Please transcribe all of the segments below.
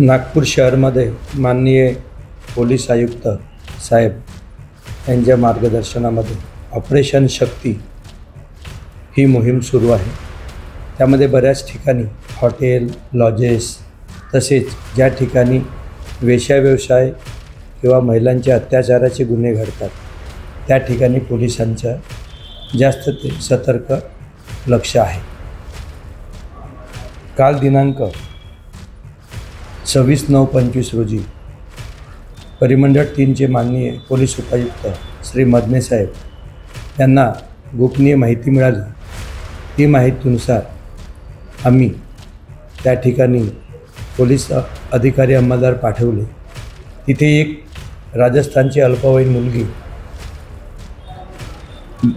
नागपूर शहरामध्ये माननीय पोलीस आयुक्त साहेब यांच्या मार्गदर्शनामध्ये ऑपरेशन शक्ती ही मोहीम सुरू आहे। त्यामध्ये बऱ्याच ठिकाणी हॉटेल, लॉजेस तसेच ज्या ठिकाणी वेश्याव्यवसाय किंवा महिलांच्या अत्याचाराचे गुन्हे घडतात त्या ठिकाणी पोलिसांचं जास्त सतर्क लक्ष आहे। काल दिनांक 26/9/25 रोजी परिमंडळ 3चे माननीय पोलीस उपायुक्त श्री मदने साहेब यांना गोपनीय माहिती मिळाली। ती माहितीनुसार आम्ही त्या ठिकाणी पोलीस अधिकारी अंमलदार पाठवले। तिथे एक राजस्थानची अल्पवयीन मुलगी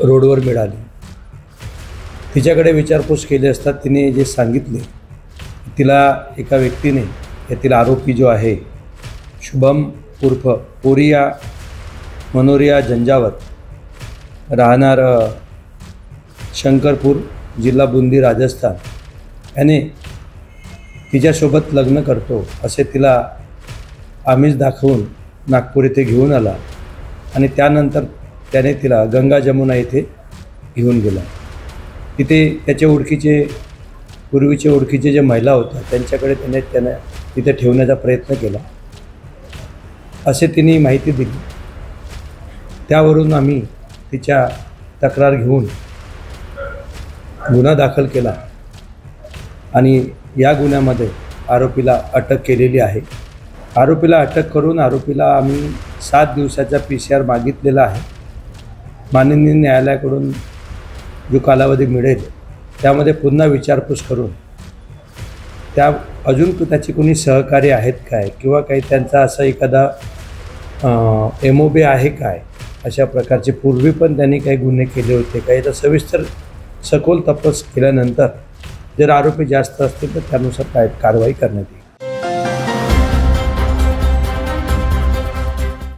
रोडवर मिळाली। तिच्याकडे विचारपूस केली असता तिने जे सांगितले, तिला एका व्यक्तीने यातील आरोपी जो आहे शुभम उर्फ पोरिया मनोरिया झंझावत राहणार शंकरपूर जिल्हा बुंदी राजस्थान याने तिच्यासोबत लग्न करतो असे तिला आमिष दाखवून नागपूर येथे घेऊन आला आणि त्यानंतर त्याने तिला गंगा जमुना येथे घेऊन गेला। तिथे त्याच्या पूर्वीचे ओळखीचे जे महिला होत्या त्यांच्याकडे त्याने तिथे ठेवण्याचा प्रयत्न केला असे तिने माहिती दिली। त्यावरून आम्ही तिच्या तक्रार घेऊन गुन्हा दाखल केला आणि या गुन्ह्यामध्ये आरोपीला अटक केलेली आहे। आरोपीला अटक करून आरोपीला आम्ही 7 दिवसाचा PCR मागितलेला आहे। माननीय न्यायालयाकडून जो कालावधी मिळेल त्यामध्ये पुन्हा विचारपूस करून अजून त्याची कोणी सहकारी आहेत काय किंवा काही त्यांचा असा एखादा MOB आहे काय, अशा प्रकारचे पूर्वी पण त्यांनी काही गुन्हे केले होते काय, याचा सविस्तर सखोल तपास केल्यानंतर जर आरोपी जास्त असतील तर त्यानुसार कारवाई करण्यात येईल।